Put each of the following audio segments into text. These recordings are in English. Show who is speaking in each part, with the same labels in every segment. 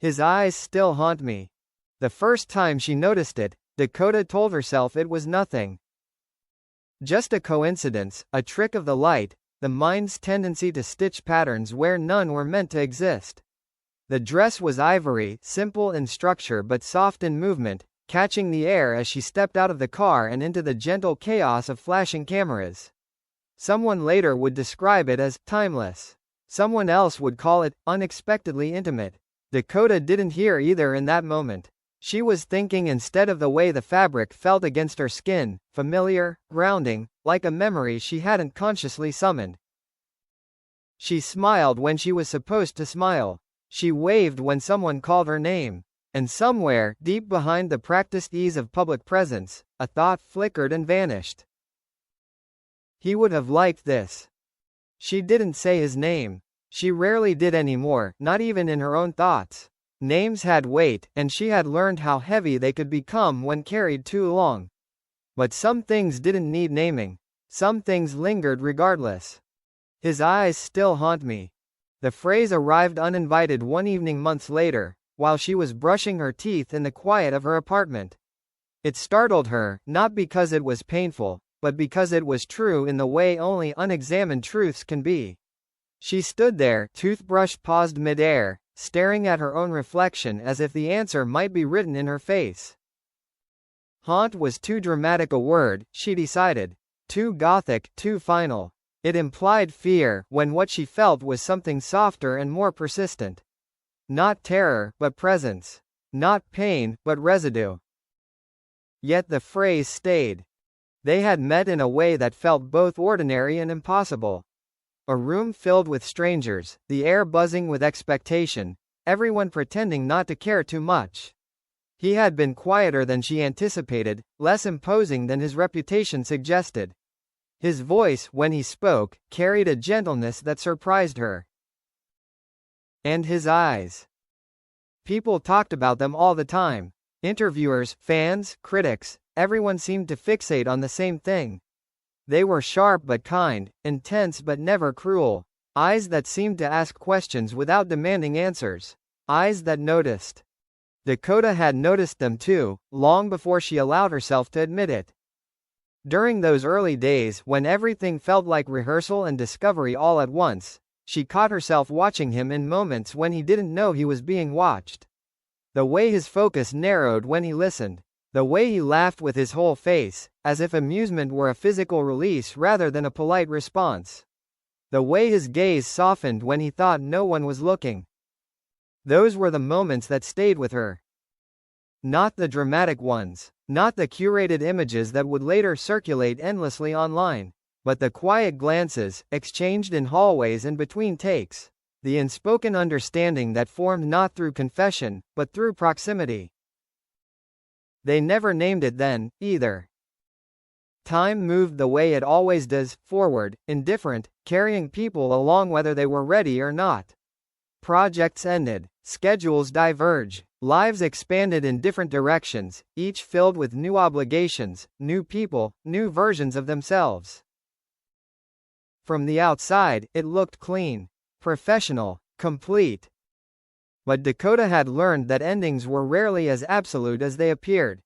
Speaker 1: His eyes still haunt me. The first time she noticed it, Dakota told herself it was nothing. Just a coincidence, a trick of the light, the mind's tendency to stitch patterns where none were meant to exist. The dress was ivory, simple in structure but soft in movement, catching the air as she stepped out of the car and into the gentle chaos of flashing cameras. Someone later would describe it as timeless. Someone else would call it unexpectedly intimate. Dakota didn't hear either in that moment. She was thinking instead of the way the fabric felt against her skin, familiar, grounding, like a memory she hadn't consciously summoned. She smiled when she was supposed to smile. She waved when someone called her name. And somewhere, deep behind the practiced ease of public presence, a thought flickered and vanished. He would have liked this. She didn't say his name. She rarely did anymore, not even in her own thoughts. Names had weight, and she had learned how heavy they could become when carried too long. But some things didn't need naming. Some things lingered regardless. His eyes still haunt me. The phrase arrived uninvited one evening months later, while she was brushing her teeth in the quiet of her apartment. It startled her, not because it was painful, but because it was true in the way only unexamined truths can be. She stood there, toothbrush paused mid-air, staring at her own reflection as if the answer might be written in her face. Haunt was too dramatic a word, she decided. Too gothic, too final. It implied fear, when what she felt was something softer and more persistent. Not terror, but presence. Not pain, but residue. Yet the phrase stayed. They had met in a way that felt both ordinary and impossible. A room filled with strangers, the air buzzing with expectation, everyone pretending not to care too much. He had been quieter than she anticipated, less imposing than his reputation suggested. His voice, when he spoke, carried a gentleness that surprised her. And his eyes. People talked about them all the time. Interviewers, fans, critics, everyone seemed to fixate on the same thing. They were sharp but kind, intense but never cruel. Eyes that seemed to ask questions without demanding answers. Eyes that noticed. Dakota had noticed them too, long before she allowed herself to admit it. During those early days when everything felt like rehearsal and discovery all at once, she caught herself watching him in moments when he didn't know he was being watched. The way his focus narrowed when he listened. The way he laughed with his whole face, as if amusement were a physical release rather than a polite response. The way his gaze softened when he thought no one was looking. Those were the moments that stayed with her. Not the dramatic ones, not the curated images that would later circulate endlessly online, but the quiet glances, exchanged in hallways and between takes. The unspoken understanding that formed not through confession, but through proximity. They never named it then, either. Time moved the way it always does, forward, indifferent, carrying people along whether they were ready or not. Projects ended, schedules diverged, lives expanded in different directions, each filled with new obligations, new people, new versions of themselves. From the outside, it looked clean, professional, complete. But Dakota had learned that endings were rarely as absolute as they appeared.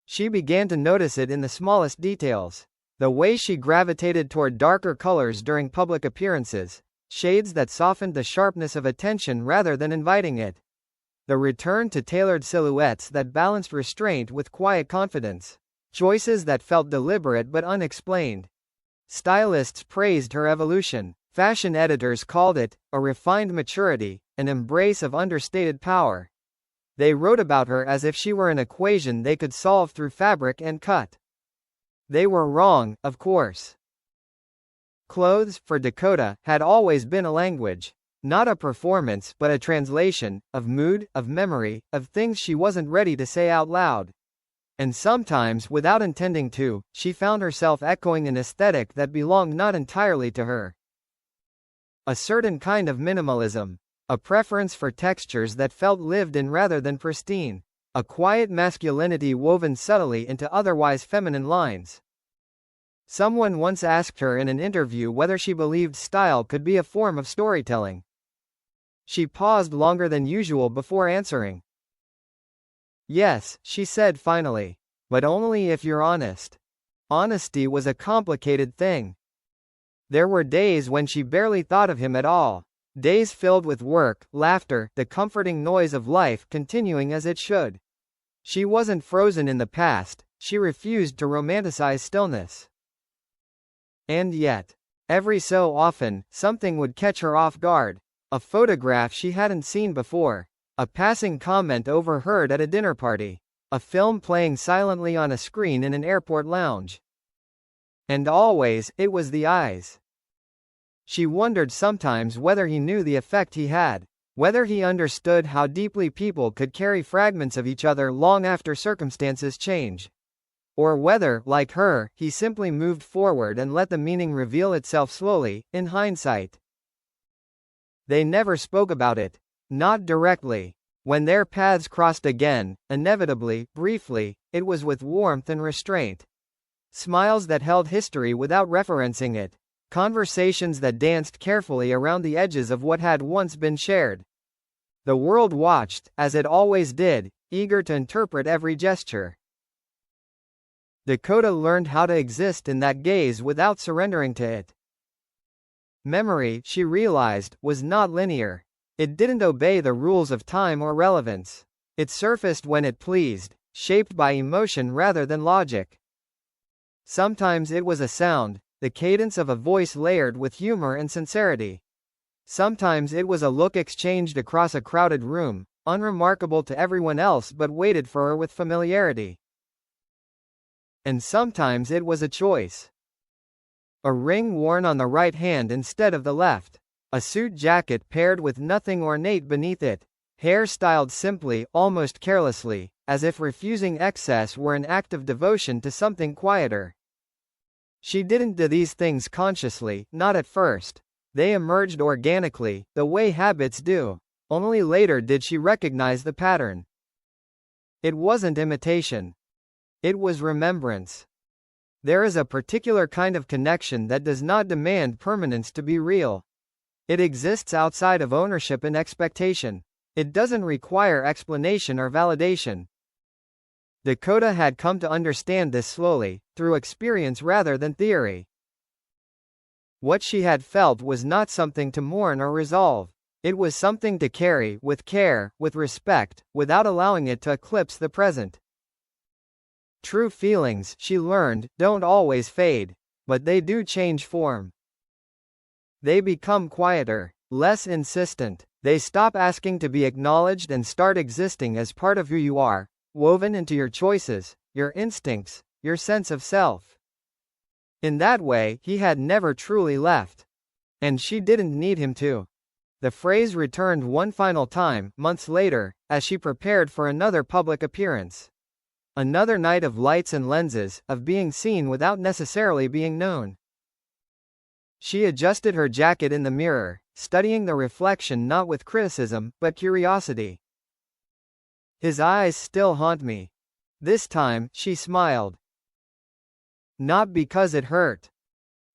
Speaker 1: She began to notice it in the smallest details. The way she gravitated toward darker colors during public appearances, shades that softened the sharpness of attention rather than inviting it. The return to tailored silhouettes that balanced restraint with quiet confidence. Choices that felt deliberate but unexplained. Stylists praised her evolution. Fashion editors called it a refined maturity, an embrace of understated power. They wrote about her as if she were an equation they could solve through fabric and cut. They were wrong, of course. Clothes, for Dakota, had always been a language. Not a performance, but a translation, of mood, of memory, of things she wasn't ready to say out loud. And sometimes, without intending to, she found herself echoing an aesthetic that belonged not entirely to her. A certain kind of minimalism. A preference for textures that felt lived in rather than pristine. A quiet masculinity woven subtly into otherwise feminine lines. Someone once asked her in an interview whether she believed style could be a form of storytelling. She paused longer than usual before answering. Yes, she said finally. But only if you're honest. Honesty was a complicated thing. There were days when she barely thought of him at all. Days filled with work, laughter, the comforting noise of life continuing as it should. She wasn't frozen in the past, she refused to romanticize stillness. And yet, every so often, something would catch her off guard. A photograph she hadn't seen before. A passing comment overheard at a dinner party. A film playing silently on a screen in an airport lounge. And always, it was the eyes. She wondered sometimes whether he knew the effect he had. Whether he understood how deeply people could carry fragments of each other long after circumstances change. Or whether, like her, he simply moved forward and let the meaning reveal itself slowly, in hindsight. They never spoke about it. Not directly. When their paths crossed again, inevitably, briefly, it was with warmth and restraint. Smiles that held history without referencing it. Conversations that danced carefully around the edges of what had once been shared. The world watched, as it always did, eager to interpret every gesture. Dakota learned how to exist in that gaze without surrendering to it. Memory, she realized, was not linear. It didn't obey the rules of time or relevance. It surfaced when it pleased, shaped by emotion rather than logic. Sometimes it was a sound, the cadence of a voice layered with humor and sincerity. Sometimes it was a look exchanged across a crowded room, unremarkable to everyone else but waited for her with familiarity. And sometimes it was a choice. A ring worn on the right hand instead of the left. A suit jacket paired with nothing ornate beneath it. Hair styled simply, almost carelessly, as if refusing excess were an act of devotion to something quieter. She didn't do these things consciously, not at first. They emerged organically, the way habits do. Only later did she recognize the pattern. It wasn't imitation. It was remembrance. There is a particular kind of connection that does not demand permanence to be real. It exists outside of ownership and expectation. It doesn't require explanation or validation. Dakota had come to understand this slowly, through experience rather than theory. What she had felt was not something to mourn or resolve. It was something to carry, with care, with respect, without allowing it to eclipse the present. True feelings, she learned, don't always fade. But they do change form. They become quieter, less insistent. They stop asking to be acknowledged and start existing as part of who you are, woven into your choices, your instincts, your sense of self. In that way, he had never truly left. And she didn't need him to. The phrase returned one final time, months later, as she prepared for another public appearance. Another night of lights and lenses, of being seen without necessarily being known. She adjusted her jacket in the mirror, studying the reflection not with criticism, but curiosity. His eyes still haunt me. This time, she smiled. Not because it hurt.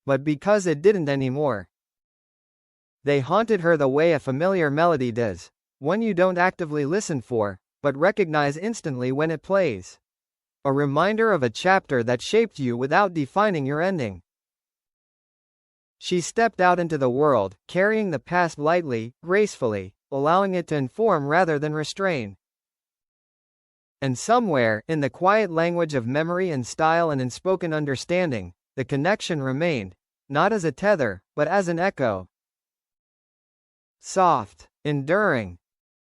Speaker 1: But because it didn't anymore. They haunted her the way a familiar melody does, one you don't actively listen for, but recognize instantly when it plays. A reminder of a chapter that shaped you without defining your ending. She stepped out into the world, carrying the past lightly, gracefully, allowing it to inform rather than restrain. And somewhere, in the quiet language of memory and style and unspoken understanding, the connection remained, not as a tether, but as an echo. Soft, enduring,